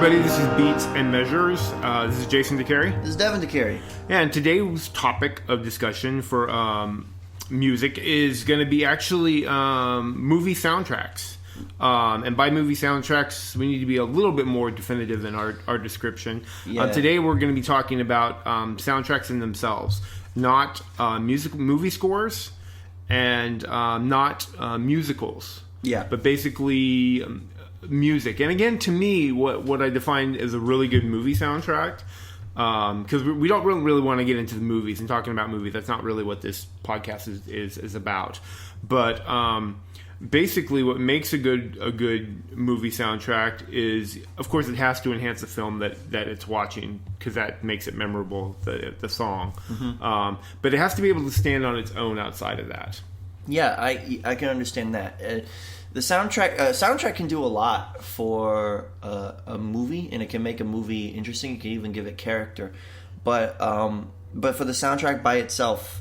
everybody, this is Beats and Measures. This is Jason DeCary. This is Devin DeCary. And today's topic of discussion for music is going to be actually movie soundtracks. And by movie soundtracks, we need to be a little bit more definitive in our description. Yeah. Today we're going to be talking about soundtracks in themselves, not movie scores, and not musicals. Yeah. But basically music. And again, to me, what I define as a really good movie soundtrack, because we don't really want to get into the movies and talking about movies. That's not really what this podcast is about. But basically, what makes a good movie soundtrack is, of course, it has to enhance the film that it's watching, because that makes it memorable, the song. Mm-hmm. But it has to be able to stand on its own outside of that. Yeah, I can understand that. The soundtrack can do a lot for a movie, and it can make a movie interesting. It can even give it character. But for the soundtrack by itself,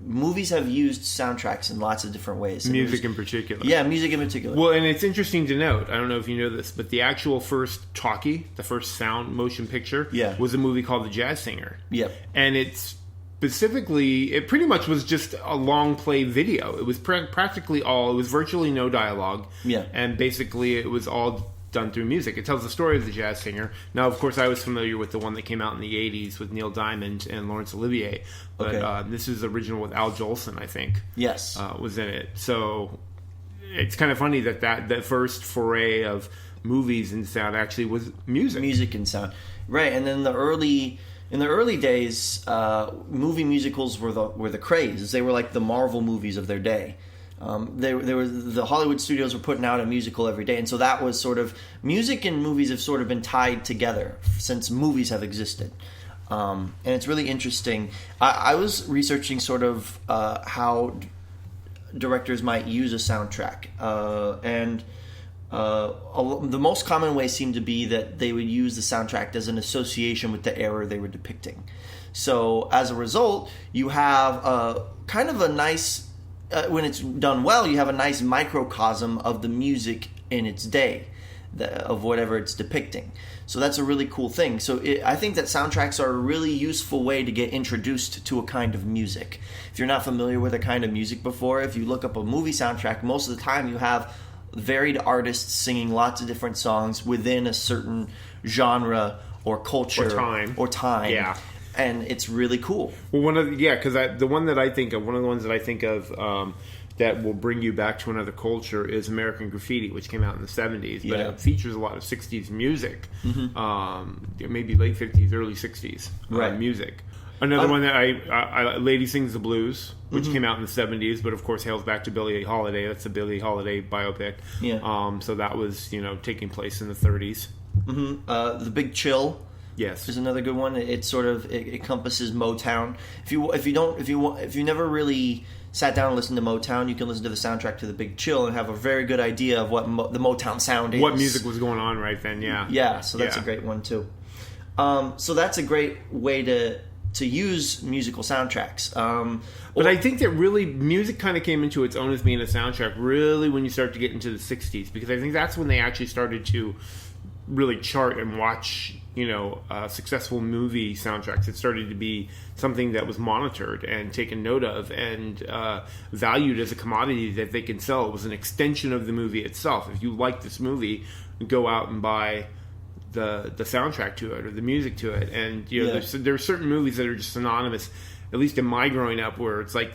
movies have used soundtracks in lots of different ways. Music in particular. Yeah, music in particular. Well, and it's interesting to note, I don't know if you know this, but the actual first talkie, the first sound motion picture, was a movie called The Jazz Singer. Yep. And it's specifically, it pretty much was just a long play video. It was practically all, it was virtually no dialogue. Yeah. And basically it was all done through music. It tells the story of the jazz singer. Now, of course, I was familiar with the one that came out in the 80s with Neil Diamond and Laurence Olivier. But this is original with Al Jolson, I think. Yes. Was in it. So it's kind of funny that first foray of movies and sound actually was music. Music and sound. Right. And then in the early days, movie musicals were the craze. They were like the Marvel movies of their day. The Hollywood studios were putting out a musical every day, and so that was sort of, music and movies have sort of been tied together since movies have existed. And it's really interesting. I was researching sort of how directors might use a soundtrack, and the most common way seemed to be that they would use the soundtrack as an association with the era they were depicting. So as a result, you have kind of a nice, when it's done well, you have a nice microcosm of the music in its day, of whatever it's depicting. So that's a really cool thing. So I think that soundtracks are a really useful way to get introduced to a kind of music. If you're not familiar with a kind of music before, if you look up a movie soundtrack, most of the time you have varied artists singing lots of different songs within a certain genre or culture or time. Yeah. And it's really cool. Well, because one of the ones that I think of that will bring you back to another culture is American Graffiti, which came out in the 70s, but it features a lot of 60s music, maybe late 50s, early 60s music. Another one that I Lady Sings the Blues, which came out in the 70s, but of course hails back to Billie Holiday. That's a Billie Holiday biopic. Yeah. So that was taking place in the 30s. The Big Chill. Yes, is another good one. It sort of encompasses Motown. If you never really sat down and listened to Motown, you can listen to the soundtrack to The Big Chill and have a very good idea of what the Motown sound is. What music was going on right then? Yeah. Yeah. So that's a great one too. So that's a great way to use musical soundtracks. But I think that really music kind of came into its own as being a soundtrack really when you start to get into the 60s, because I think that's when they actually started to really chart and watch successful movie soundtracks. It started to be something that was monitored and taken note of and valued as a commodity that they can sell. It was an extension of the movie itself. If you like this movie, go out and buy the soundtrack to it or the music to it. And there are certain movies that are just synonymous, at least in my growing up, where it's like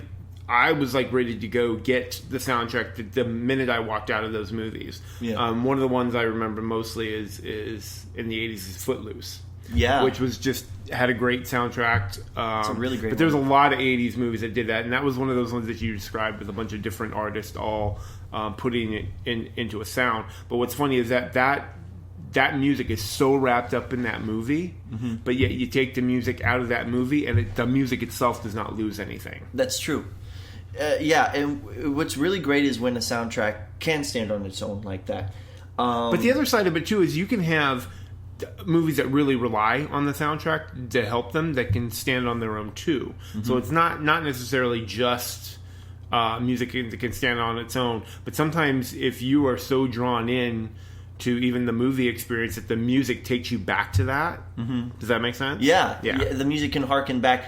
I was like ready to go get the soundtrack the minute I walked out of those movies. Yeah. One of the ones I remember mostly is in the 80s is Footloose. Yeah. Which was just had a great soundtrack. It's a really great But there was a lot of 80s movies that did that, and that was one of those ones that you described with a bunch of different artists all putting it into a sound. But what's funny is that music is so wrapped up in that movie, but yet you take the music out of that movie and the music itself does not lose anything. That's true. And what's really great is when a soundtrack can stand on its own like that. But the other side of it too is you can have movies that really rely on the soundtrack to help them that can stand on their own too. So it's not necessarily just music that can stand on its own, but sometimes if you are so drawn in to even the movie experience, that the music takes you back to that. Mm-hmm. Does that make sense? Yeah. The music can harken back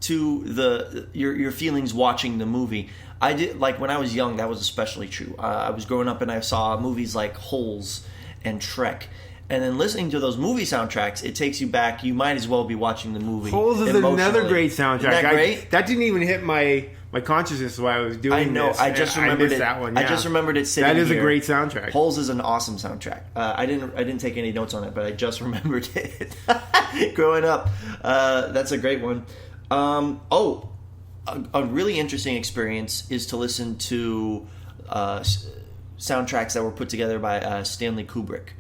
to your feelings watching the movie. I did, like, when I was young, that was especially true. I was growing up and I saw movies like Holes and Trek. And then listening to those movie soundtracks, it takes you back. You might as well be watching the movie. Holes is another great soundtrack. Isn't that great? That didn't even hit my consciousness while I was doing this. I know. I just remembered it. That one. Yeah. I just remembered it sitting here. That is here. A great soundtrack. Holes is an awesome soundtrack. I didn't take any notes on it, but I just remembered it. Growing up, that's a great one. A really interesting experience is to listen to soundtracks that were put together by Stanley Kubrick.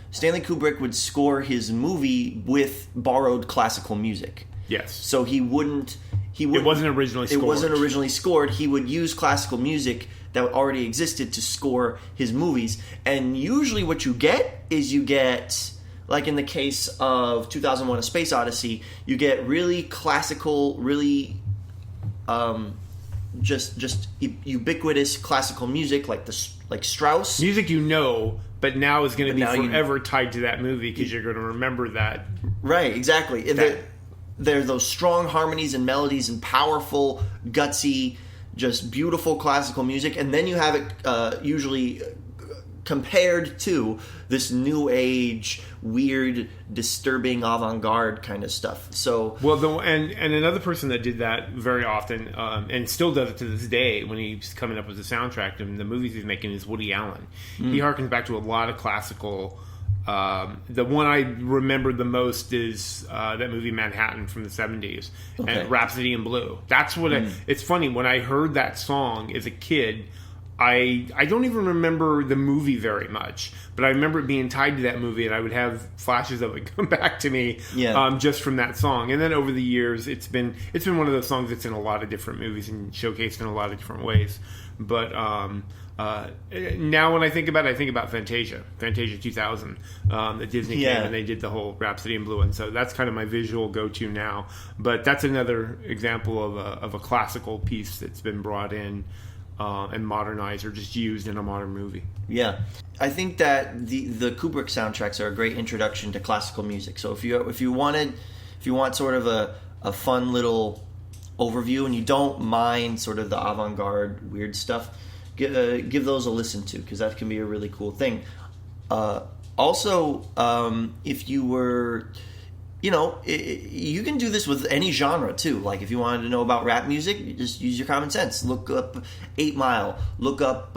Stanley Kubrick would score his movie with borrowed classical music. Yes. So he wouldn't. It wasn't originally scored. It wasn't originally scored. He would use classical music that already existed to score his movies. And usually what you get, like in the case of 2001: A Space Odyssey, you get really classical, really just ubiquitous classical music, like Strauss. Music but now is going to be forever tied to that movie because you're going to remember that. Right, exactly. There are those strong harmonies and melodies and powerful, gutsy, just beautiful classical music. And then you have it usually compared to this new age, weird, disturbing avant-garde kind of stuff. So and another person that did that very often and still does it to this day when he's coming up with the soundtrack and the movies he's making is Woody Allen. He harkens back to a lot of classical. The one I remember the most is that movie Manhattan from the 70s and Rhapsody in Blue. That's what it's funny when I heard that song as a kid. I don't even remember the movie very much, but I remember it being tied to that movie, and I would have flashes of it come back to me just from that song. And then over the years, it's been one of those songs that's in a lot of different movies and showcased in a lot of different ways. But now when I think about it, I think about Fantasia 2000, that Disney came and they did the whole Rhapsody in Blue, and so that's kind of my visual go-to now. But that's another example of a classical piece that's been brought in and modernized or just used in a modern movie. Yeah, I think that the Kubrick soundtracks are a great introduction to classical music. So if you want sort of a fun little overview and you don't mind sort of the avant-garde weird stuff, give those a listen to, because that can be a really cool thing. Also, if you were, you can do this with any genre too. Like if you wanted to know about rap music, you just use your common sense. Look up 8 Mile. Look up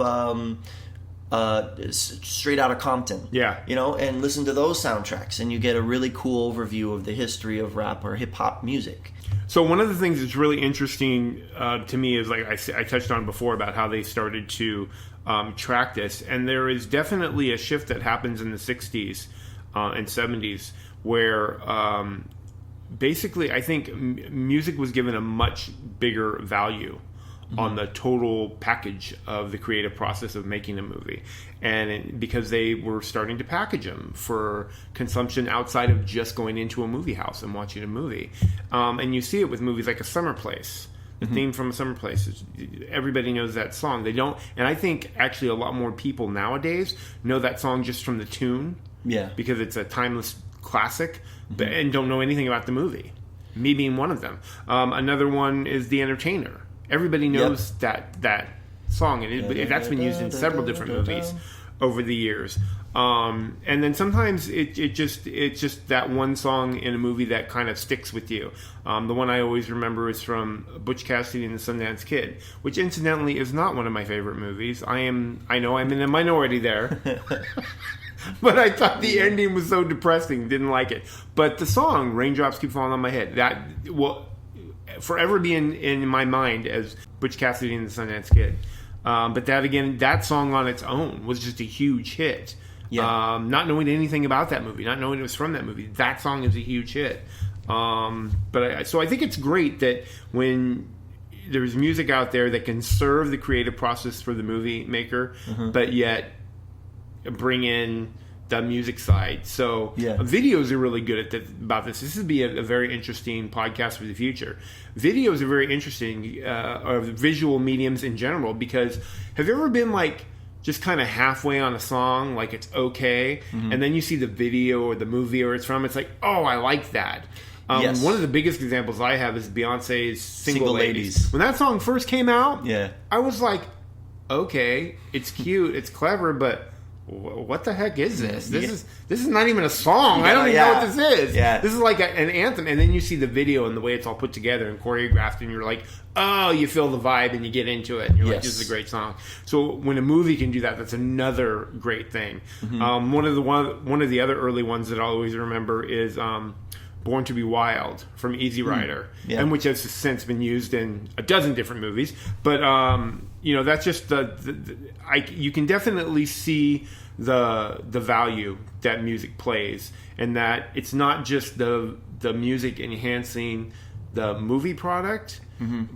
Straight Outta Compton. Yeah. And listen to those soundtracks, and you get a really cool overview of the history of rap or hip hop music. So one of the things that's really interesting to me is, like I touched on before, about how they started to track this, and there is definitely a shift that happens in the 60s and 70s where basically I think music was given a much bigger value on the total package of the creative process of making a movie, and because they were starting to package them for consumption outside of just going into a movie house and watching a movie. And you see it with movies like A Summer Place. The theme from A Summer Place is, everybody knows that song. They don't, and I think actually a lot more people nowadays know that song just from the tune. Yeah, because it's a timeless classic, and don't know anything about the movie. Me being one of them. Another one is The Entertainer. Everybody knows that song, and that's been used in several different movies over the years. And then sometimes it's just that one song in a movie that kind of sticks with you. The one I always remember is from Butch Cassidy and the Sundance Kid, which incidentally is not one of my favorite movies. I know I'm in a minority there. But I thought the ending was so depressing, didn't like it. But the song, Raindrops Keep Falling on My Head, that will forever be in my mind as Butch Cassidy and the Sundance Kid. But that song on its own was just a huge hit. Yeah. Not knowing anything about that movie, not knowing it was from that movie, that song is a huge hit. So I think it's great that when there's music out there that can serve the creative process for the movie maker, but yet bring in the music side. So videos are really good about this. This would be a very interesting podcast for the future. Videos are very interesting, or visual mediums in general, because have you ever been like just kind of halfway on a song, like it's okay, and then you see the video or the movie or it's from, it's like, oh, I like that. Yes. One of the biggest examples I have is Beyonce's Single Ladies. When that song first came out, I was like, okay, it's cute, it's clever, but what the heck is this? This is not even a song. I don't even know what this is. This is like an anthem. And then you see the video and the way it's all put together and choreographed, and you're like, oh, you feel the vibe and you get into it. And you're like, this is a great song. So when a movie can do that, that's another great thing. One of the other early ones that I always remember is Born to Be Wild from Easy Rider, and which has since been used in a dozen different movies. But that's just you can definitely see the value that music plays, and that it's not just the music enhancing the movie product,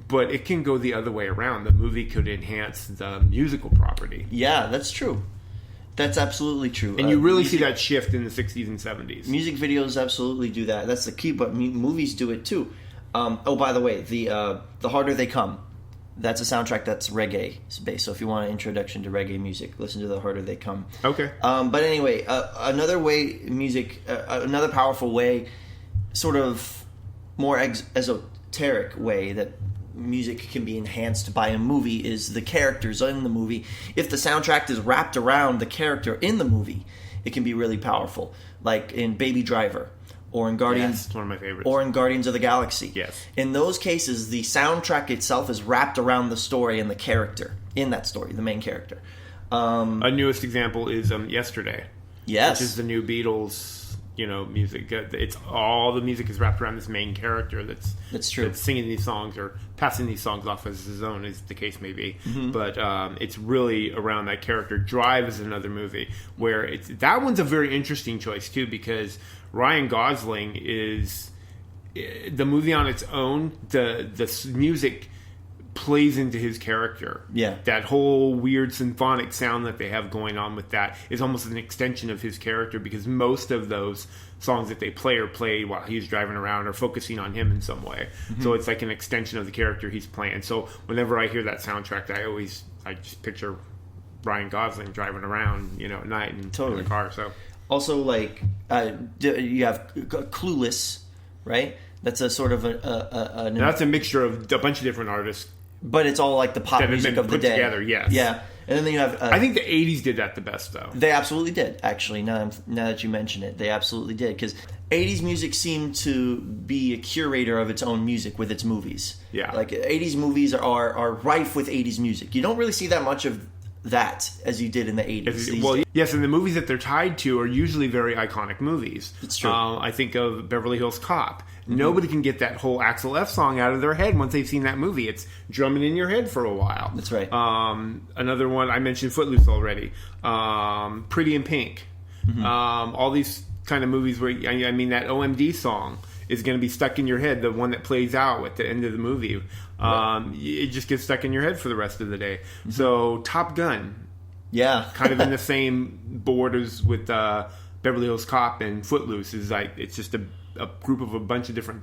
but it can go the other way around. The movie could enhance the musical property. Yeah, that's true. That's absolutely true. And you really see that shift in the 60s and 70s. Music videos absolutely do that. That's the key, but movies do it too. By the way, the Harder They Come, that's a soundtrack that's reggae based. So if you want an introduction to reggae music, listen to The Harder They Come. Okay. But anyway, another way another powerful way, sort of more esoteric way that music can be enhanced by a movie is the characters in the movie. If the soundtrack is wrapped around the character in the movie, it can be really powerful. Like in Baby Driver, or in Guardians, one of my favorites, or in Guardians of the Galaxy. Yes. In those cases, the soundtrack itself is wrapped around the story and the character in that story, the main character. A newest example is Yesterday. Yes. Which is the new Beatles, music. It's all the music is wrapped around this main character that's true. That's singing these songs or passing these songs off as his own, as the case may be. But it's really around that character. Drive is another movie where that one's a very interesting choice too, because Ryan Gosling is the movie on its own. The music plays into his character. Yeah. That whole weird symphonic sound that they have going on with that is almost an extension of his character, because most of those songs that they play are played while he's driving around or focusing on him in some way. So it's like an extension of the character he's playing. So whenever I hear that soundtrack, I just picture Ryan Gosling driving around, at night and in the car. So also, like, you have Clueless, right? That's a sort of that's a mixture of a bunch of different artists. But it's all like the pop music of the day. Together, yes. Yeah. And then you have... I think the 80s did that the best, though. They absolutely did, actually, now that you mention it. They absolutely did. Because 80s music seemed to be a curator of its own music with its movies. Yeah. Like, 80s movies are rife with 80s music. You don't really see that much of that as you did in the 80s. Well, yes, and the movies that they're tied to are usually very iconic movies. It's true. I think of Beverly Hills Cop. Nobody can get that whole Axl F song out of their head once they've seen that movie. It's drumming in your head for a while. That's right. Another one, I mentioned Footloose already. Pretty in Pink. All these kind of movies where, that OMD song is going to be stuck in your head, the one that plays out at the end of the movie. It just gets stuck in your head for the rest of the day. So Top Gun. Yeah. Kind of in the same borders with Beverly Hills Cop and Footloose. Is like, it's just a group of a bunch of different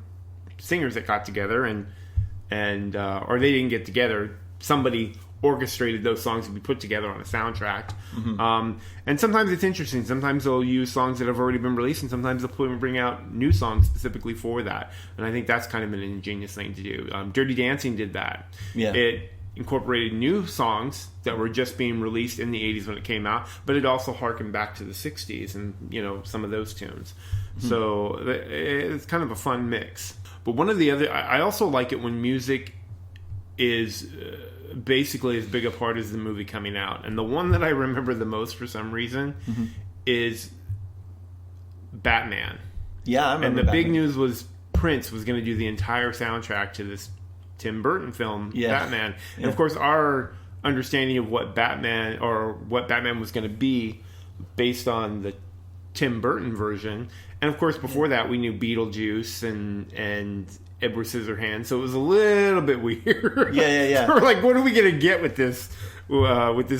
singers that got together and or they didn't get together. Somebody orchestrated those songs to be put together on a soundtrack. And sometimes it's interesting. Sometimes they'll use songs that have already been released, and sometimes they'll bring out new songs specifically for that. And I think that's kind of an ingenious thing to do. Dirty Dancing did that. Yeah. It incorporated new songs that were just being released in the 80s when it came out, but it also harkened back to the 60s and, some of those tunes. So it's kind of a fun mix. But one of the other... I also like it when music is basically as big a part as the movie coming out. And the one that I remember the most for some reason is Batman. Yeah, I remember And the Batman. big news was Prince was going to do the entire soundtrack to this Tim Burton film, Batman. And of course, our understanding of what Batman was going to be based on the Tim Burton version. And of course, before that, we knew Beetlejuice and Edward Scissorhands, so it was a little bit weird. Yeah. We're like, what are we going to get with this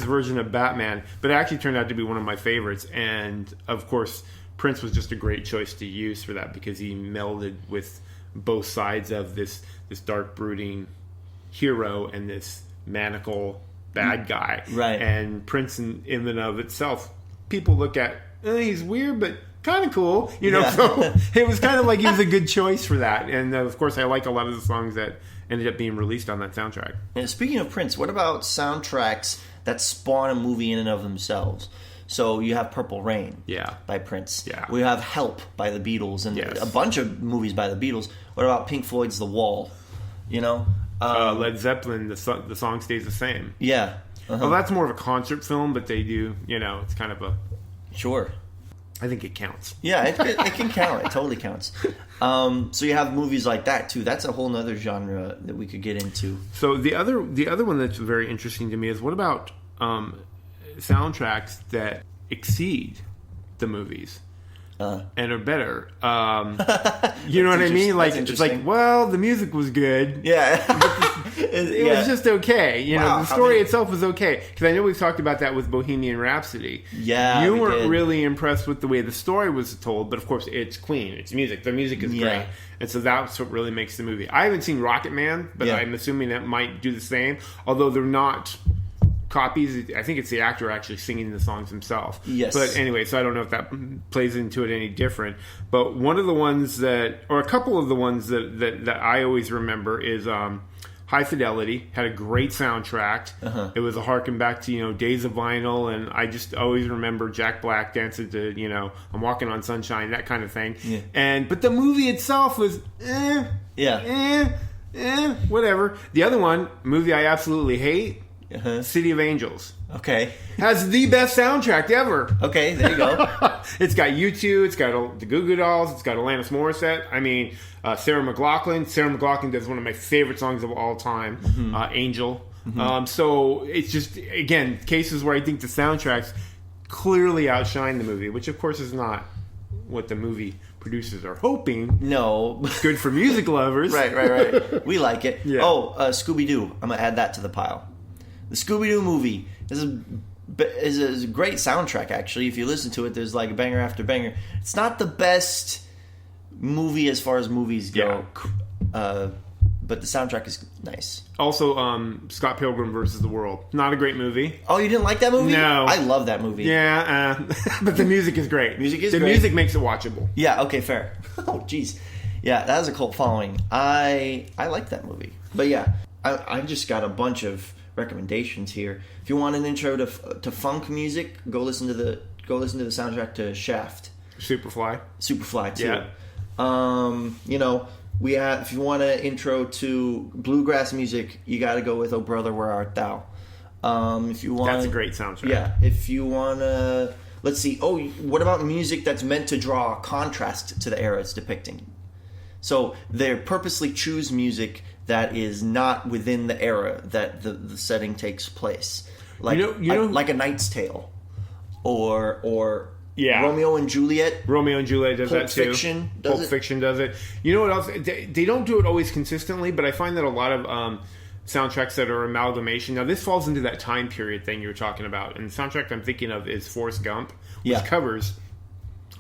version of Batman? But it actually turned out to be one of my favorites. And of course, Prince was just a great choice to use for that, because he melded with both sides of this dark, brooding hero and this maniacal bad guy. Right. And Prince in and of itself, people look at, he's weird, but kind of cool. You know, so it was kind of like he was a good choice for that. And of course, I like a lot of the songs that ended up being released on that soundtrack. And speaking of Prince, what about soundtracks that spawn a movie in and of themselves? So you have Purple Rain by Prince. Yeah. We have Help by the Beatles and a bunch of movies by the Beatles. What about Pink Floyd's The Wall? You know? Led Zeppelin, the song stays the same. Yeah. Well, that's more of a concert film, but they do, you know, it's kind of a... Sure. I think it counts. Yeah, it can count. It totally counts. So you have movies like that too. That's a whole other genre that we could get into. So the other one that's very interesting to me is what about soundtracks that exceed the movies and are better? You know what I mean? Like it's like, well, the music was good. Yeah, it was just okay. You know, the story itself was okay. Because I know we've talked about that with Bohemian Rhapsody. Yeah, you weren't really impressed with the way the story was told, but of course, it's Queen. It's music. The music is great, and so that's what really makes the movie. I haven't seen Rocket Man, but I'm assuming that might do the same. Although they're not copies. I think it's the actor actually singing the songs himself. Yes. But anyway, so I don't know if that plays into it any different. But one of the ones that, or a couple of the ones that I always remember is High Fidelity. Had a great soundtrack. It was a harken back to, you know, Days of Vinyl, and I just always remember Jack Black dancing to, you know, I'm Walking on Sunshine, that kind of thing. Yeah. But the movie itself was whatever. The other one, movie I absolutely hate, City of Angels. Okay. Has the best soundtrack ever. Okay, there you go. It's got U2, it's got the Goo Goo Dolls, it's got Alanis Morissette. I mean, Sarah McLachlan. Sarah McLachlan does one of my favorite songs of all time, Angel. So it's just, again, cases where I think the soundtracks clearly outshine the movie, which of course is not what the movie producers are hoping. No. It's good for music lovers. Right. We like it. Yeah. Oh, Scooby-Doo. I'm going to add that to the pile. The Scooby-Doo movie is a great soundtrack, actually. If you listen to it, there's like banger after banger. It's not the best movie as far as movies go, but the soundtrack is nice. Also, Scott Pilgrim vs. the World. Not a great movie. Oh, you didn't like that movie? No. I love that movie. Yeah, but the music is great. The great. Music makes it watchable. Yeah, okay, fair. Oh, jeez. Yeah, that has a cult following. I like that movie. But yeah, I just got a bunch of recommendations here. If you want an intro to funk music, go listen to the soundtrack to Shaft. Superfly too. Yeah. You know, if you want an intro to bluegrass music, you got to go with "Oh Brother, Where Art Thou." If you want, that's a great soundtrack. Yeah. If you want to, let's see. Oh, what about music that's meant to draw a contrast to the era it's depicting? So they purposely choose music that is not within the era that the setting takes place, like like A Knight's Tale, or Romeo and Juliet. Romeo and Juliet does Pulp that too. Pulp Fiction does it. You know what else? They don't do it always consistently, but I find that a lot of soundtracks that are amalgamation. Now this falls into that time period thing you were talking about, and the soundtrack I'm thinking of is Forrest Gump, which covers,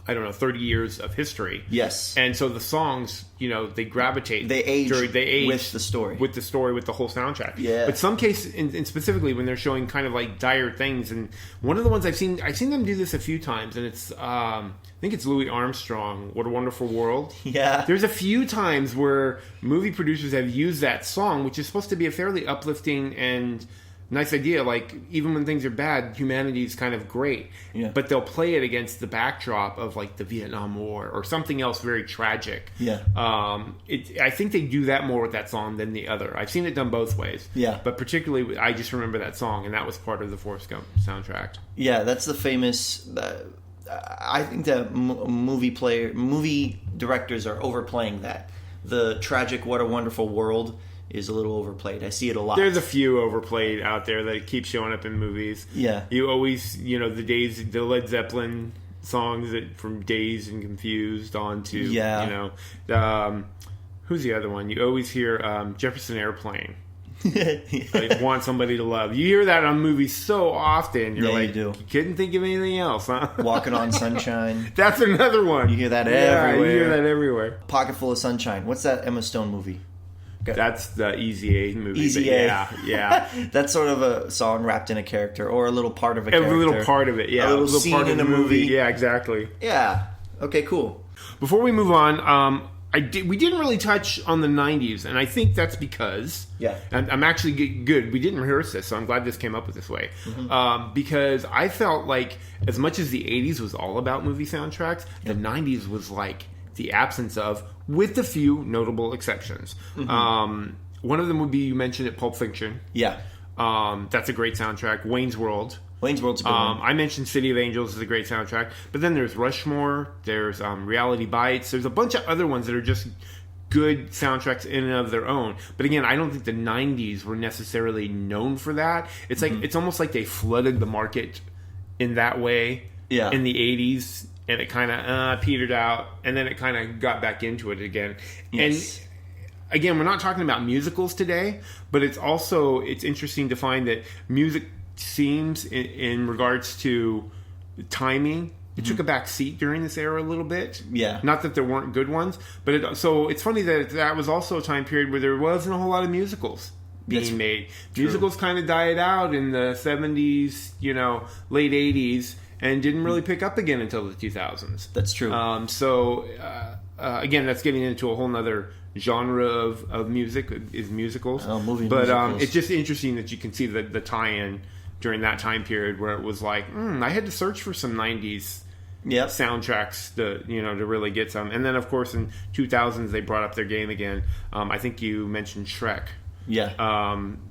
I don't know, 30 years of history. Yes. And so the songs, you know, they gravitate. They age with the story. With the whole soundtrack. Yeah. But some cases, and specifically when they're showing kind of like dire things, and one of the ones I've seen them do this a few times, and it's, I think it's Louis Armstrong, What a Wonderful World. Yeah. There's a few times where movie producers have used that song, which is supposed to be a fairly uplifting and nice idea, like even when things are bad, humanity's kind of great. Yeah. But they'll play it against the backdrop of like the Vietnam War or something else very tragic. Yeah. I think they do that more with that song than the other. I've seen it done both ways. Yeah. But particularly, I just remember that song, and that was part of the Forrest Gump soundtrack. Yeah, that's the famous. I think that movie directors are overplaying that. The tragic "What a Wonderful World" is a little overplayed. I see it a lot. There's a few overplayed out there that keep showing up in movies. Yeah. You always, the Led Zeppelin songs from Dazed and Confused on to, who's the other one? You always hear Jefferson Airplane. Like, Want Somebody to Love. You hear that on movies so often. You're like, you couldn't think of anything else, huh? Walking on Sunshine. That's another one. You hear that everywhere. You hear that everywhere. Pocket Full of Sunshine. What's that Emma Stone movie? That's the Easy A movie. Easy but A. Yeah. That's sort of a song wrapped in a character or a little part of a character. A little part of it, yeah. A little scene part of in the a movie. Yeah, exactly. Yeah. Okay, cool. Before we move on, we didn't really touch on the 90s, and I think that's because... Yeah. And I'm actually good. We didn't rehearse this, so I'm glad this came up with this way. Mm-hmm. Because I felt like as much as the 80s was all about movie soundtracks, the 90s was like the absence of, with a few notable exceptions. Mm-hmm. One of them would be, you mentioned it, Pulp Fiction. Yeah. That's a great soundtrack. Wayne's World. Wayne's World's a good one. I mentioned City of Angels is a great soundtrack, but then there's Rushmore, there's Reality Bites, there's a bunch of other ones that are just good soundtracks in and of their own. But again, I don't think the 90s were necessarily known for that. It's like it's almost like they flooded the market in that way in the 80s, and it kind of petered out, and then it kind of got back into it again. Yes. And again, we're not talking about musicals today, but it's interesting to find that music seems, in regards to timing, it took a back seat during this era a little bit. Yeah. Not that there weren't good ones, but so it's funny that was also a time period where there wasn't a whole lot of musicals being made. True. Musicals kind of died out in the 70s, late 80s, and didn't really pick up again until the 2000s. That's true. Again, that's getting into a whole nother genre of music, is musicals. Musicals. It's just interesting that you can see the tie-in during that time period where it was like, I had to search for some 90s soundtracks to really get some. And then, of course, in 2000s, they brought up their game again. I think you mentioned Shrek. Yeah.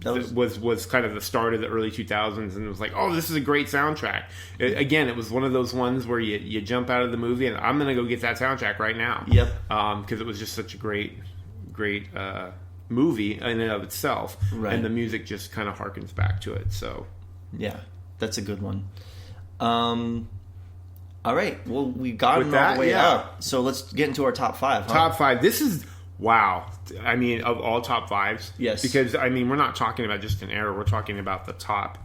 That was kind of the start of the early 2000s, and it was like, oh, this is a great soundtrack. Again, it was one of those ones where you jump out of the movie and I'm going to go get that soundtrack right now. Yep. Because it was just such a great movie in and of itself. Right. And the music just kind of harkens back to it. So, yeah, that's a good one. All right. Well, we got all the way up. So let's get into our top 5. Huh? Top 5. This is... Wow. I mean, of all top 5s. Yes. Because, I mean, we're not talking about just an era. We're talking about the top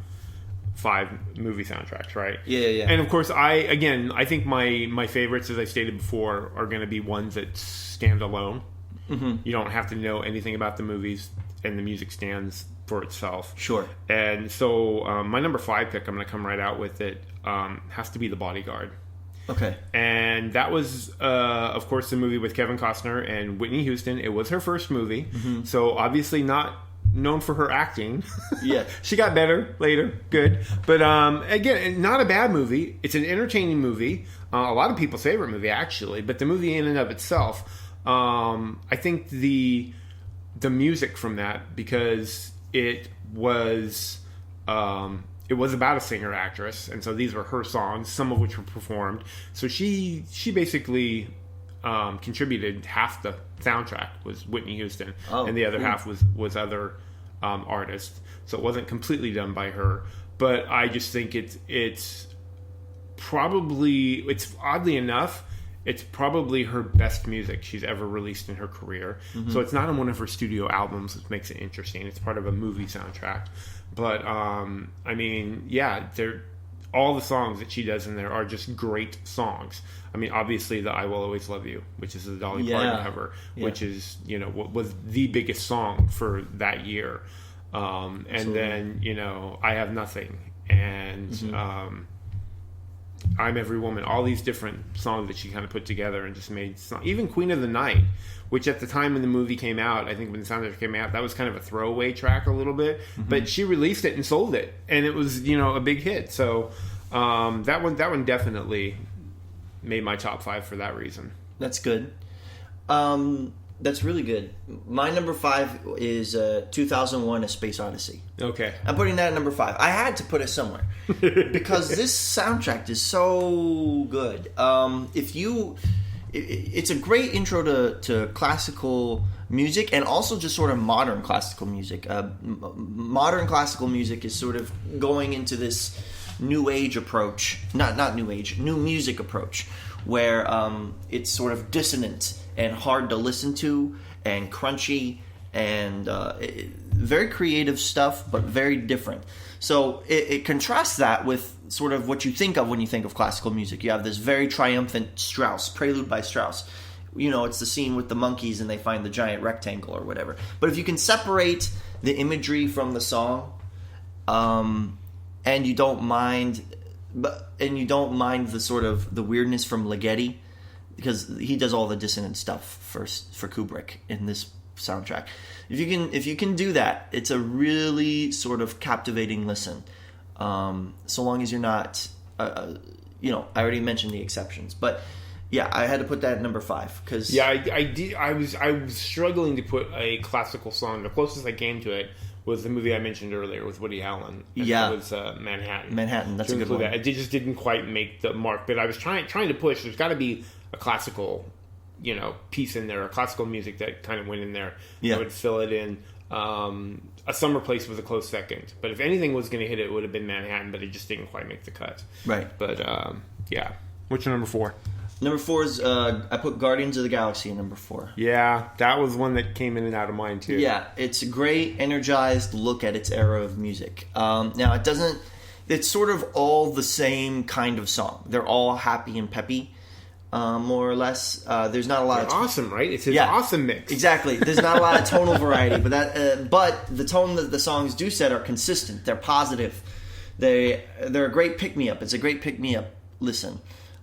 5 movie soundtracks, right? Yeah. And, of course, I think my favorites, as I stated before, are going to be ones that stand alone. Mm-hmm. You don't have to know anything about the movies, and the music stands for itself. Sure. And so my number 5 pick, I'm going to come right out with it, has to be The Bodyguard. Okay. And that was, of course, the movie with Kevin Costner and Whitney Houston. It was her first movie, so obviously not known for her acting. Yeah. She got better later, good. But again, not a bad movie. It's an entertaining movie. A lot of people's favorite movie, actually. But the movie in and of itself, I think the music from that, because it was... it was about a singer-actress, and so these were her songs, some of which were performed. So she basically contributed half the soundtrack was Whitney Houston, and the other half was other artists. So it wasn't completely done by her. But I just think it's oddly enough, it's probably her best music she's ever released in her career. Mm-hmm. So it's not on one of her studio albums, which makes it interesting. It's part of a movie soundtrack. But, I mean, yeah, all the songs that she does in there are just great songs. I mean, obviously the I Will Always Love You, which is the Dolly Parton cover, which is, what was the biggest song for that year. And then, I Have Nothing, and I'm Every Woman, all these different songs that she kind of put together and just made even Queen of the Night, which at the time when the movie came out, I think when the soundtrack came out, that was kind of a throwaway track a little bit, but she released it and sold it, and it was a big hit. So that one definitely made my top 5 for that reason. That's good. That's really good. My number 5 is 2001: A Space Odyssey. Okay. I'm putting that at number 5. I had to put it somewhere because this soundtrack is so good. It's a great intro to classical music, and also just sort of modern classical music. Modern classical music is sort of going into this new age approach, not new age, new music approach, where it's sort of dissonant and hard to listen to, and crunchy, and very creative stuff, but very different. So it contrasts that with sort of what you think of when you think of classical music. You have this very triumphant Strauss, Prelude by Strauss, it's the scene with the monkeys and they find the giant rectangle or whatever. But if you can separate the imagery from the song, and you don't mind the sort of the weirdness from Ligeti, because he does all the dissonant stuff for Kubrick in this soundtrack. If you can do that, it's a really sort of captivating listen. So long as you're not, I already mentioned the exceptions, but yeah, I had to put that at number 5 because I was struggling to put a classical song. The closest I came to it was the movie I mentioned earlier with Woody Allen. And yeah, it was Manhattan. Manhattan, that's a good one. It just didn't quite make the mark, but I was trying to push. There's got to be a classical, piece in there, a classical music that kind of went in there. Yeah, I would fill it in. A Summer Place was a close second, but if anything was going to hit it, it would have been Manhattan, but it just didn't quite make the cut. Right. But yeah, what's your number 4? Number 4 is I put Guardians of the Galaxy in number 4. Yeah, that was one that came in and out of mine too. Yeah, it's a great, energized look at its era of music. Now it doesn't. It's sort of all the same kind of song. They're all happy and peppy, more or less. There's not a lot of awesome, right? It's his awesome mix. Exactly. There's not a lot of tonal variety, but the tone that the songs do set are consistent. They're positive. They're a great pick me up. It's a great pick me up listen.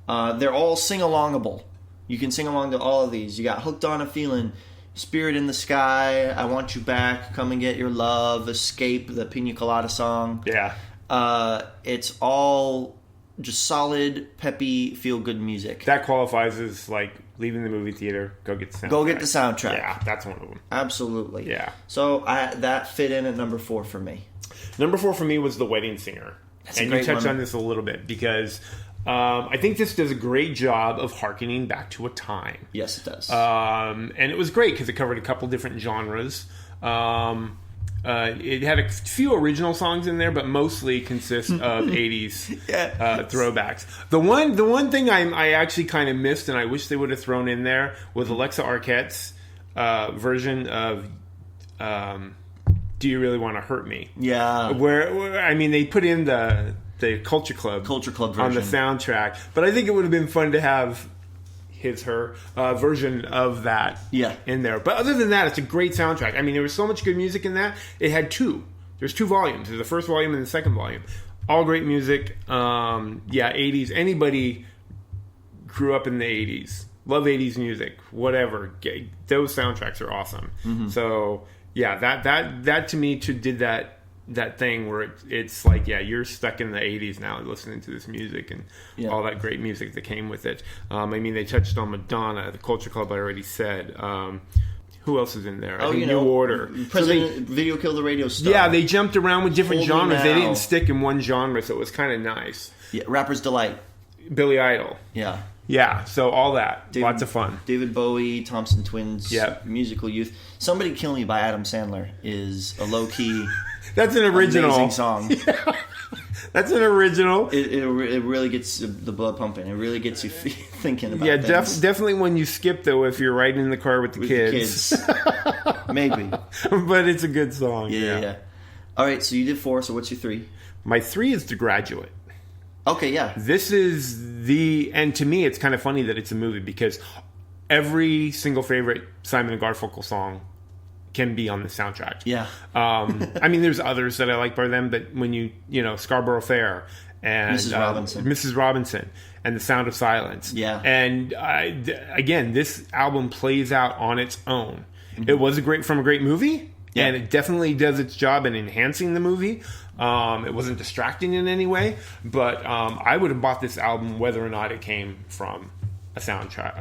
They're all sing-alongable. You can sing along to all of these. You got Hooked on a Feeling, Spirit in the Sky, I Want You Back, Come and Get Your Love, Escape, the Pina Colada song. Yeah. It's all just solid, peppy, feel-good music. That qualifies as like leaving the movie theater, go get the soundtrack. Go get the soundtrack. Yeah, that's one of them. Absolutely. Yeah. So that fit in at number 4 for me. Number 4 for me was The Wedding Singer. That's and a great you touched one. on this a little bit because I think this does a great job of hearkening back to a time. Yes, it does. And it was great because it covered a couple different genres. It had a few original songs in there, but mostly consists of 80s throwbacks. The one thing I actually kind of missed, and I wish they would have thrown in there, was Alexa Arquette's version of Do You Really Want to Hurt Me? Yeah. Where I mean, they put in the Culture Club version on the soundtrack, but I think it would have been fun to have her version of that in there. But other than that, it's a great soundtrack. I mean, there was so much good music in that. It had there's 2 volumes. There's the first volume and the second volume. All great music. 80s. Anybody grew up in the 80s, love 80s music, whatever. Those soundtracks are awesome. Mm-hmm. So yeah, that to me did that thing where it's like, you're stuck in the 80s now listening to this music and all that great music that came with it. I mean, they touched on Madonna, the Culture Club I already said. Who else is in there? I think New Order. Video Killed the Radio Star. Yeah, they jumped around with different Hold Me genres. Now. They didn't stick in one genre, so it was kind of nice. Yeah, Rapper's Delight. Billy Idol. Yeah. Yeah, so all that. Lots of fun. David Bowie, Thompson Twins, Musical Youth. Somebody Kill Me by Adam Sandler is a low-key... That's an original. Amazing song. Yeah. That's an original. It really gets the blood pumping. It really gets you thinking about things. Yeah, definitely when you skip, though, if you're riding in the car with the kids. Maybe. But it's a good song. Yeah. All right, so you did 4, so what's your 3? My 3 is The Graduate. Okay, yeah. This is and to me, it's kind of funny that it's a movie because every single favorite Simon and Garfunkel song can be on the soundtrack. Yeah. I mean, there's others that I like by them, but when Scarborough Fair and Mrs. Robinson and The Sound of Silence. Yeah. And again, this album plays out on its own. Mm-hmm. It was from a great movie. Yeah. And it definitely does its job in enhancing the movie. It wasn't distracting in any way, but I would have bought this album whether or not it came from a soundtrack,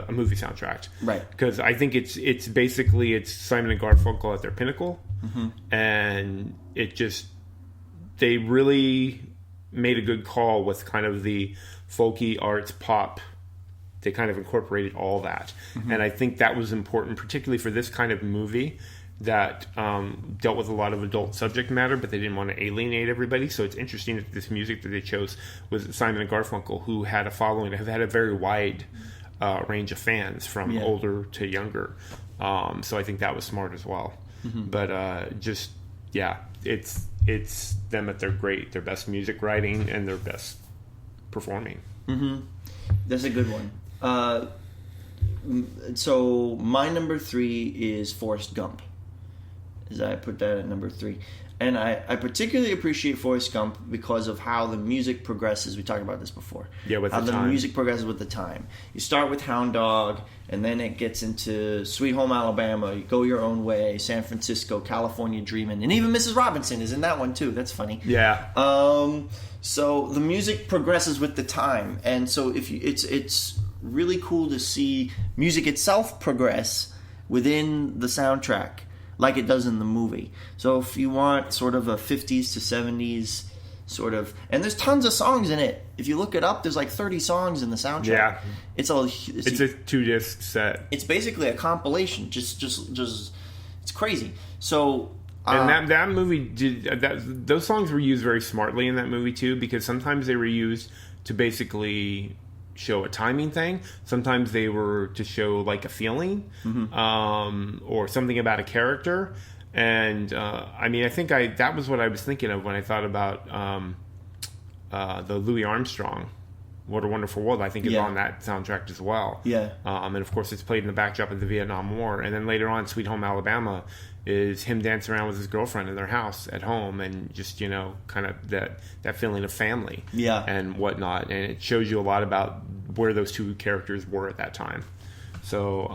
a movie soundtrack, right? Because I think it's basically Simon and Garfunkel at their pinnacle, and they really made a good call with kind of the folky arts pop. They kind of incorporated all that, and I think that was important, particularly for this kind of movie that dealt with a lot of adult subject matter, but they didn't want to alienate everybody. So it's interesting that this music that they chose was Simon and Garfunkel, who had a following, have had a very wide range of fans from older to younger. So I think that was smart as well. Mm-hmm. But it's them at their best music writing and their best performing. Mm-hmm. That's a good one. So my number 3 is Forrest Gump. I put that at number 3. And I particularly appreciate Forrest Gump because of how the music progresses. We talked about this before. Yeah, with how the the time. music progresses with the time. You start with Hound Dog, and then it gets into Sweet Home Alabama, You Go Your Own Way, San Francisco, California Dreamin', and even Mrs. Robinson is in that one too. That's funny. Yeah. So the music progresses with the time, and so it's really cool to see music itself progress within the soundtrack, like it does in the movie. So if you want sort of a 50s to 70s sort of, and there's tons of songs in it. If you look it up, there's like 30 songs in the soundtrack. Yeah. It's a 2-disc set. It's basically a compilation. Just it's crazy. So and that movie those songs were used very smartly in that movie too, because sometimes they were used to basically show a timing thing. Sometimes they were to show like a feeling, or something about a character. And I think that was what I was thinking of when I thought about the Louis Armstrong, What a Wonderful World. I think is on that soundtrack as well. Yeah. And of course, it's played in the backdrop of the Vietnam War. And then later on, Sweet Home Alabama is him dancing around with his girlfriend in their house at home, and just kind of that feeling of family, and whatnot. And it shows you a lot about where those two characters were at that time. So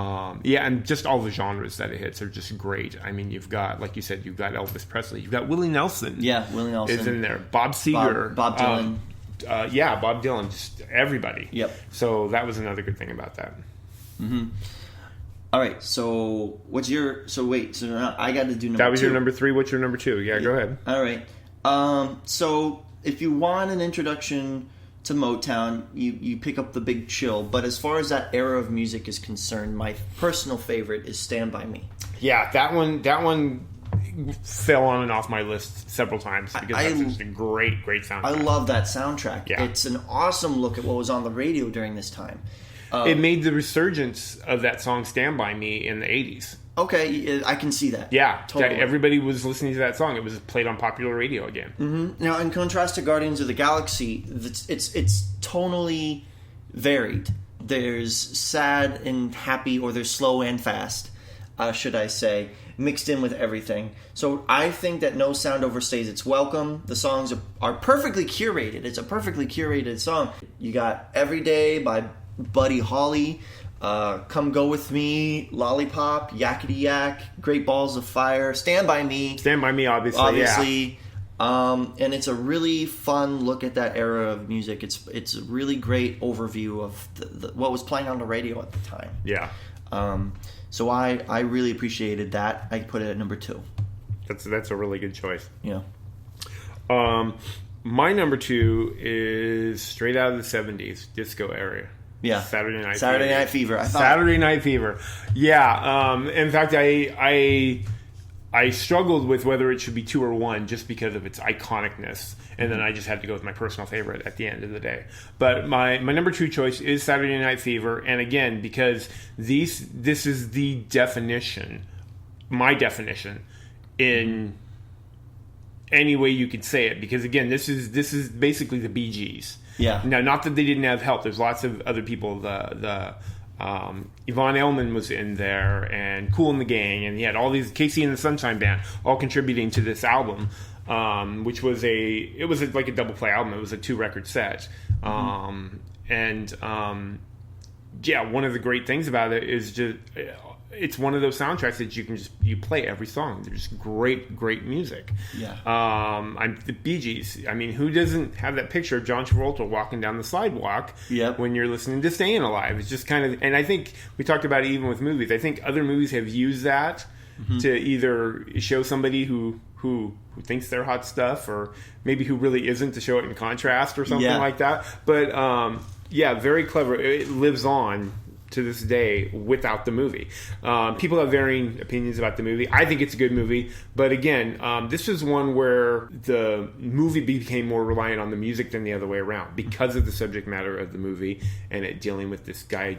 and just all the genres that it hits are just great. I mean, you've got, like you said, you've got Elvis Presley, you've got Willie Nelson. Yeah, Willie Nelson is in there. Bob Seger, Bob Dylan. Bob Dylan, just everybody. Yep. So that was another good thing about that. Mm-hmm. All right, so what's your... So wait, so now I got to do number 2. That was your number 3. What's your number 2? Yeah, go ahead. All right. So if you want an introduction to Motown, you pick up The Big Chill. But as far as that era of music is concerned, my personal favorite is Stand By Me. Yeah, that one fell on and off my list several times because that's just a great soundtrack. I love that soundtrack. Yeah. It's an awesome look at what was on the radio during this time. It made the resurgence of that song "Stand By Me" in the 80s. Okay, I can see that. Yeah, totally. Everybody was listening to that song. It was played on popular radio again. Mm-hmm. Now, in contrast to Guardians of the Galaxy, it's tonally varied. There's sad and happy, or there's slow and fast, should I say, mixed in with everything. So I think that no sound overstays its welcome. The songs are perfectly curated. It's a perfectly curated song. You got Every Day by Buddy Holly, Come Go With Me, Lollipop, Yakety Yak, Great Balls of Fire, Stand By Me. Stand By Me, obviously. Yeah. And it's a really fun look at that era of music. It's a really great overview of what was playing on the radio at the time. Yeah. So I really appreciated that. I put it at number 2. That's a really good choice. Yeah. My number 2 is straight out of the 70s, disco era. Yeah. Saturday Night Fever. Saturday Night Fever. Yeah. In fact, I struggled with whether it should be 2 or 1 just because of its iconicness. And then I just had to go with my personal favorite at the end of the day. But my number 2 choice is Saturday Night Fever. And again, because this is the definition, my definition, in any way you could say it. Because again, this is basically the Bee Gees. Yeah. Now, not that they didn't have help. There's lots of other people. Yvonne Elliman was in there, and Kool and the Gang, and he had all these, Casey and the Sunshine Band, all contributing to this album, which was like a double play album. It was a 2-record set. One of the great things about it is just it's one of those soundtracks that you play every song. There's great music. Yeah. The Bee Gees. I mean, who doesn't have that picture of John Travolta walking down the sidewalk when you're listening to Staying Alive? It's just kind of, and I think we talked about it even with movies. I think other movies have used that to either show somebody who thinks they're hot stuff, or maybe who really isn't, to show it in contrast or something like that. But very clever. It lives on to this day without the movie. People have varying opinions about the movie. I think it's a good movie, but again, this is one where the movie became more reliant on the music than the other way around because of the subject matter of the movie and it dealing with this guy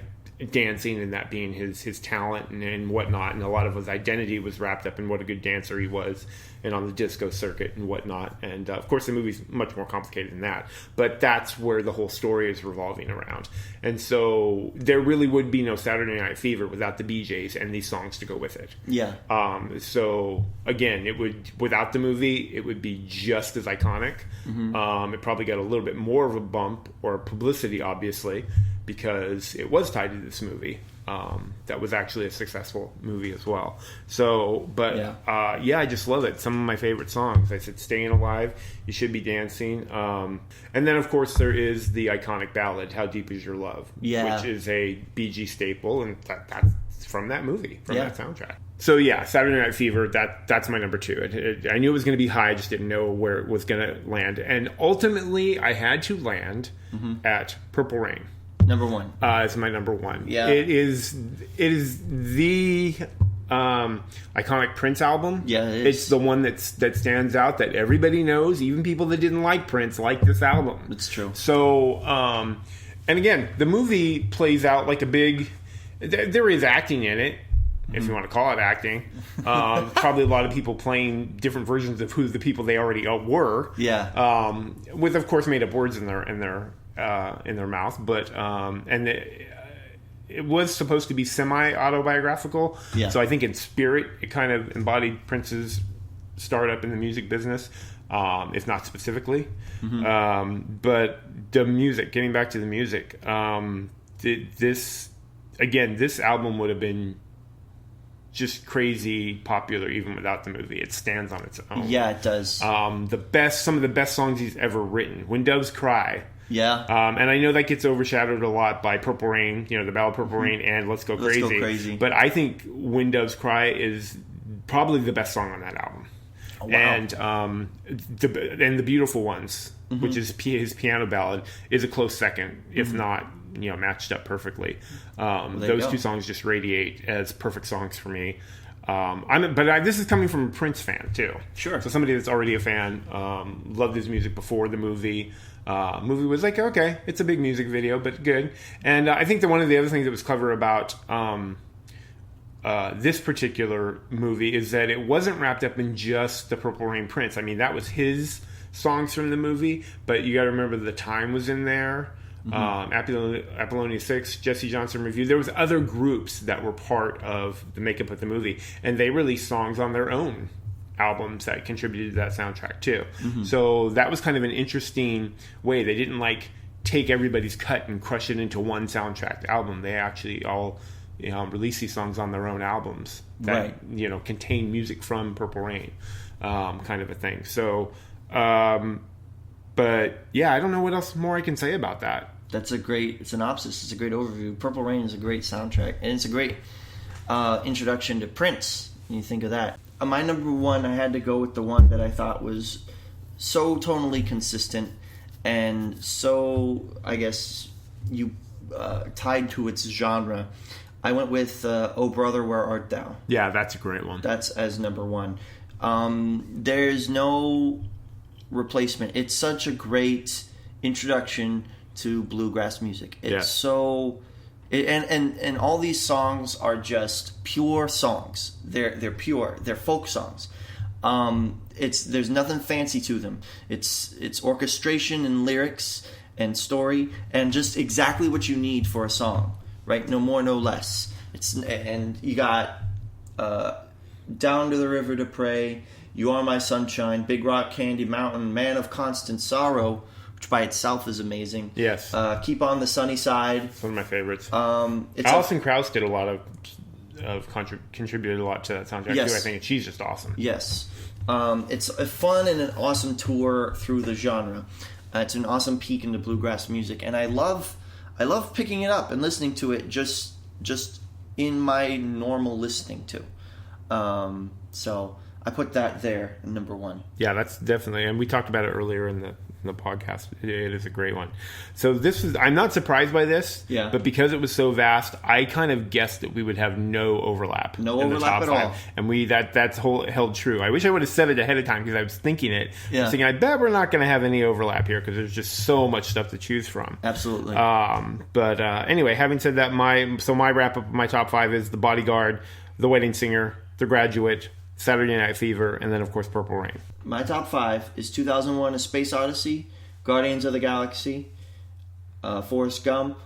dancing and that being his talent and whatnot, and a lot of his identity was wrapped up in what a good dancer he was and on the disco circuit and whatnot. And of course the movie's much more complicated than that, but that's where the whole story is revolving around. And so there really would be no Saturday Night Fever without the BJs and these songs to go with it. Yeah. So again, it would, without the movie, it would be just as iconic. It probably got a little bit more of a bump or publicity, obviously, because it was tied to this movie. That was actually a successful movie as well. So, but I just love it. Some of my favorite songs. I said, "Staying Alive," "You Should Be Dancing," and then of course there is the iconic ballad, "How Deep Is Your Love," which is a Bee Gees staple, and that's from that movie, from that soundtrack. So yeah, Saturday Night Fever. That's my number 2. I knew it was going to be high, I just didn't know where it was going to land, and ultimately I had to land at Purple Rain. Number 1. It's my number 1. Yeah. It is the iconic Prince album. Yeah, it is. It's the one that stands out, that everybody knows. Even people that didn't like Prince like this album. It's true. So, and again, the movie plays out like a big... There is acting in it, if you want to call it acting. Probably a lot of people playing different versions of who the people they already were. Yeah. With, of course, made up words in their mouth, but it was supposed to be semi-autobiographical. Yeah. So I think in spirit, it kind of embodied Prince's startup in the music business, if not specifically. But the music, getting back to the music, this album would have been just crazy popular even without the movie. It stands on its own. Yeah, it does. Some of the best songs he's ever written. When Doves Cry. Yeah. And I know that gets overshadowed a lot by Purple Rain, the ballad Purple Rain, and Let's Go Crazy. Let's Go Crazy. But I think When Doves Cry is probably the best song on that album. Oh, wow. And The Beautiful Ones, which is his piano ballad, is a close second, if not matched up perfectly. Those two songs just radiate as perfect songs for me. This is coming from a Prince fan too. Sure. So somebody that's already a fan, loved his music before the movie. Movie was like, okay, it's a big music video, but good. And I think that one of the other things that was clever about this particular movie is that it wasn't wrapped up in just the Purple Rain Prince. I mean, that was his songs from the movie, but you got to remember the time was in there. Apollonia 6, Jesse Johnson Review. There was other groups that were part of the makeup of the movie, and they released songs on their own albums that contributed to that soundtrack too. So that was kind of an interesting way. They didn't take everybody's cut and crush it into one soundtrack album. They actually all released these songs on their own albums that contain music from Purple Rain, kind of a thing. So but yeah, I don't know what else more I can say about that. That's a great synopsis. It's a great overview. Purple Rain is a great soundtrack, and it's a great introduction to Prince. When you think of that. My number 1, I had to go with the one that I thought was so tonally consistent and so, I guess, tied to its genre. I went with "Oh Brother, Where Art Thou?" Yeah, that's a great one. That's as number 1. There's no replacement. It's such a great introduction to bluegrass music. It's so... And all these songs are just pure songs. They're pure. They're folk songs. There's nothing fancy to them. It's orchestration and lyrics and story and just exactly what you need for a song, right? No more, no less. And you got Down to the River to Pray, You Are My Sunshine, Big Rock Candy Mountain, Man of Constant Sorrow, which by itself is amazing. Yes. Keep on the Sunny Side. It's one of my favorites. Alison Krauss did a lot of contributed a lot to that soundtrack too. I think, and she's just awesome. Yes. It's a fun and an awesome tour through the genre. It's an awesome peek into bluegrass music, and I love picking it up and listening to it just in my normal listening to. So I put that there, number 1. Yeah, that's definitely, and we talked about it earlier in the podcast. It is a great one. So I'm not surprised by this, but because it was so vast, I kind of guessed that we would have no overlap. No overlap at all. And that's held true. I wish I would have said it ahead of time because I was thinking it. I was thinking, I bet we're not going to have any overlap here because there's just so much stuff to choose from. Absolutely. But anyway, having said that, my wrap up of my top 5 is The Bodyguard, The Wedding Singer, The Graduate, Saturday Night Fever, and then, of course, Purple Rain. My top 5 is 2001: A Space Odyssey, Guardians of the Galaxy, Forrest Gump,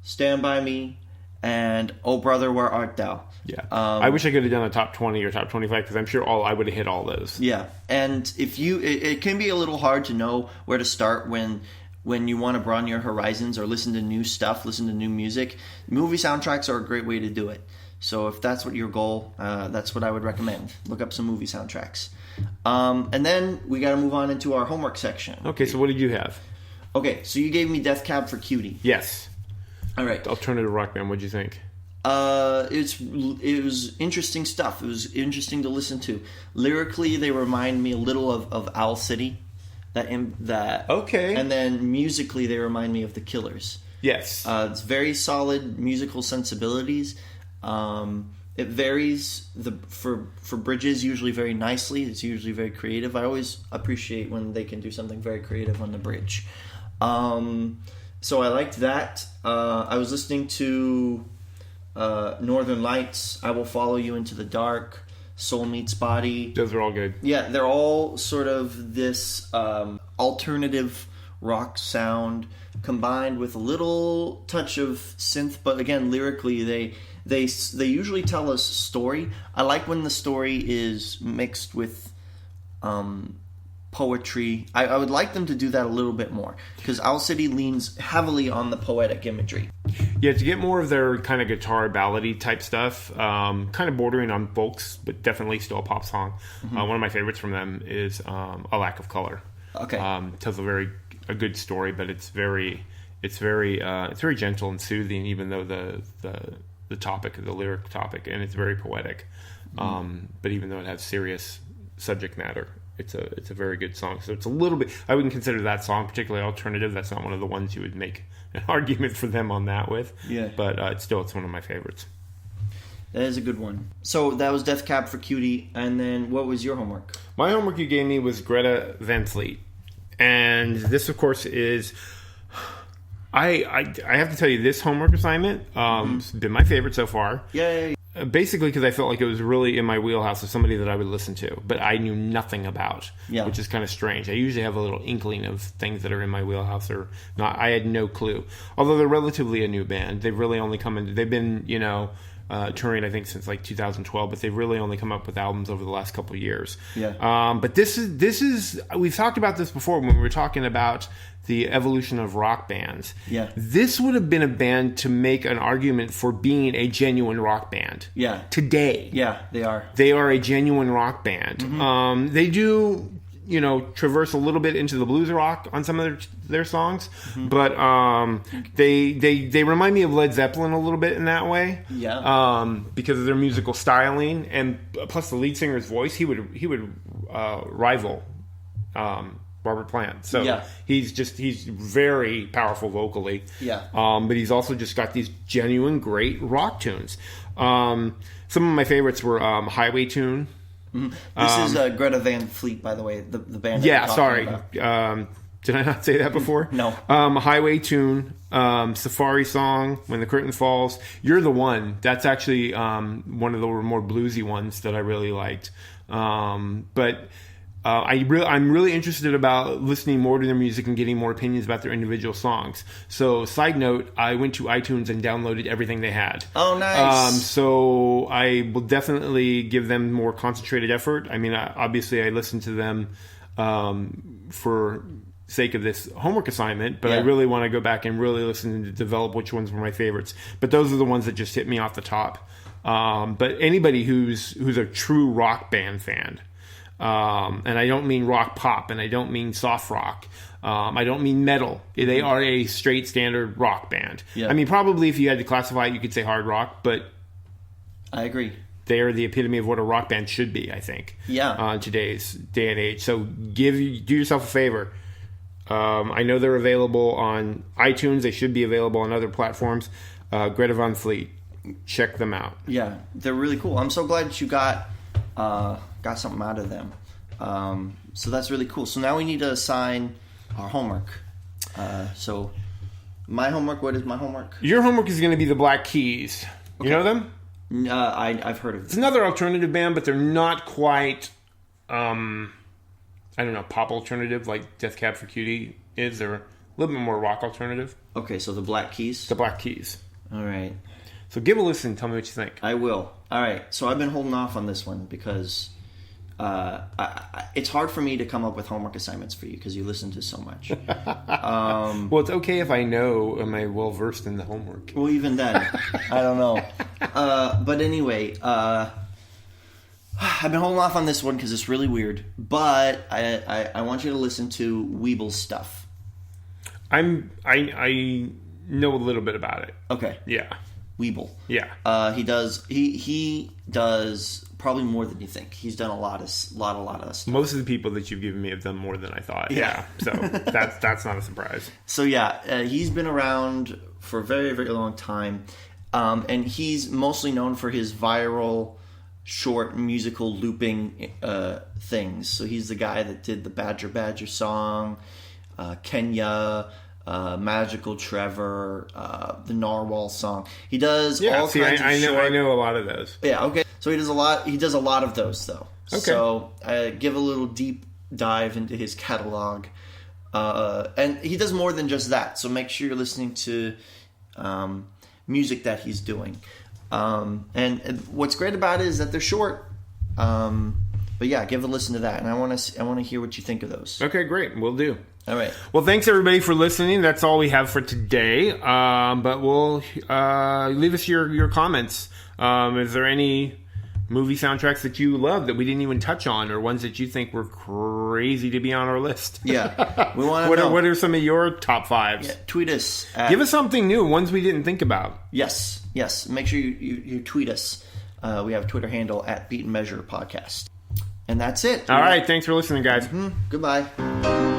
Stand By Me, and Oh Brother, Where Art Thou? Yeah. I wish I could have done a top 20 or top 25 because I'm sure I would have hit all those. Yeah. And it can be a little hard to know where to start when you want to broaden your horizons or listen to new stuff, listen to new music. Movie soundtracks are a great way to do it. So if that's what your goal, that's what I would recommend. Look up some movie soundtracks. And then we got to move on into our homework section. Okay, so what did you have? Okay, so you gave me Death Cab for Cutie. Yes. All right. Alternative rock band. What'd you think? It was interesting stuff. It was interesting to listen to. Lyrically, they remind me a little of Owl City. Okay. And then musically, they remind me of The Killers. Yes. It's very solid musical sensibilities. It varies for bridges usually very nicely. It's usually very creative. I always appreciate when they can do something very creative on the bridge. So I liked that. I was listening to Northern Lights, I Will Follow You Into the Dark, Soul Meets Body. Those are all good. Yeah, they're all sort of this alternative rock sound combined with a little touch of synth, but again, lyrically, they usually tell us story. I like when the story is mixed with poetry. I would like them to do that a little bit more because Owl City leans heavily on the poetic imagery. Yeah, to get more of their kind of guitar ballady type stuff, kind of bordering on folks, but definitely still a pop song. Mm-hmm. One of my favorites from them is A Lack of Color. Okay, tells a good story, but it's very gentle and soothing, even though the topic, the lyric topic, and it's very poetic. Mm-hmm. But even though it has serious subject matter, it's a very good song. So it's a little bit, I wouldn't consider that song particularly alternative. That's not one of the ones you would make an argument for them on that with. Yeah. But it's one of my favorites. That is a good one. So that was Death Cab for Cutie. And then what was your homework? My homework you gave me was Greta Van Fleet. And this, of course, is... I have to tell you, this homework assignment has been my favorite so far. Yay! Basically because I felt like it was really in my wheelhouse of somebody that I would listen to, but I knew nothing about, which is kind of strange. I usually have a little inkling of things that are in my wheelhouse or not. I had no clue. Although they're relatively a new band. They've really only they've been, touring, I think, since like 2012, but they've really only come up with albums over the last couple of years. Yeah. But this is we've talked about this before when we were talking about the evolution of rock bands. Yeah. This would have been a band to make an argument for being a genuine rock band. Yeah. Today. Yeah, they are. They are a genuine rock band. Mm-hmm. They do, traverse a little bit into the blues rock on some of their songs, but they remind me of Led Zeppelin a little bit in that way. Yeah. Because of their musical styling, and plus the lead singer's voice, he would rival Robert Plant. So he's very powerful vocally. Yeah. But he's also just got these genuine great rock tunes. Some of my favorites were Highway Tune. Mm-hmm. This is Greta Van Fleet, by the way, the band. Yeah, sorry. Did I not say that before? No. Highway Tune, Safari Song, When the Curtain Falls. You're the One. That's actually one of the more bluesy ones that I really liked. But I'm really interested about listening more to their music and getting more opinions about their individual songs. So, side note, I went to iTunes and downloaded everything they had. Oh, nice. So I will definitely give them more concentrated effort. I mean, obviously I listened to them for sake of this homework assignment, but I really want to go back and really listen and develop which ones were my favorites. But those are the ones that just hit me off the top. But anybody who's a true rock band fan, and I don't mean rock pop, and I don't mean soft rock. I don't mean metal. They are a straight standard rock band. Yeah. I mean, probably if you had to classify it, you could say hard rock, but I agree. They are the epitome of what a rock band should be, I think. Yeah. In today's day and age. So do yourself a favor. I know they're available on iTunes. They should be available on other platforms. Greta Van Fleet. Check them out. Yeah, they're really cool. I'm so glad that you got something out of them. So that's really cool. So now we need to assign our homework. So my homework, what is my homework? Your homework is going to be the Black Keys. You know them? I've heard of them. It's another alternative band, but they're not quite, I don't know, pop alternative like Death Cab for Cutie is. They're a little bit more rock alternative. Okay, so the Black Keys? The Black Keys. All right. So give a listen. Tell me what you think. I will. All right. So I've been holding off on this one because it's hard for me to come up with homework assignments for you because you listen to so much. Well, it's okay if I know. Am I well versed in the homework? Well, even then, I don't know. But anyway, I've been holding off on this one because it's really weird. But I want you to listen to Weeble's stuff. I know a little bit about it. Okay. Yeah. Weeble. Yeah. He does probably more than you think. He's done a lot of stuff. Most of the people that you've given me have done more than I thought. Yeah. So that's not a surprise. So yeah, he's been around for a very, very long time. And he's mostly known for his viral short musical looping things. So he's the guy that did the Badger Badger song, Kenya, Magical Trevor, the Narwhal song. He does all kinds of short... I know a lot of those. Yeah, okay. So he does a lot of those, though. Okay. So give a little deep dive into his catalog. And he does more than just that. So make sure you're listening to music that he's doing. And what's great about it is that they're short. But yeah, give a listen to that. And I want to hear what you think of those. Okay, great. We'll do. All right. Well, thanks everybody for listening. That's all we have for today. But we'll leave us your comments. Is there any movie soundtracks that you love that we didn't even touch on, or ones that you think were crazy to be on our list? Yeah, we want to know. What are some of your top fives? Yeah, tweet us. Give us something new, ones we didn't think about. Yes. Make sure you tweet us. We have a Twitter handle @Beat and Measure Podcast. And that's it. All right. Thanks for listening, guys. Goodbye.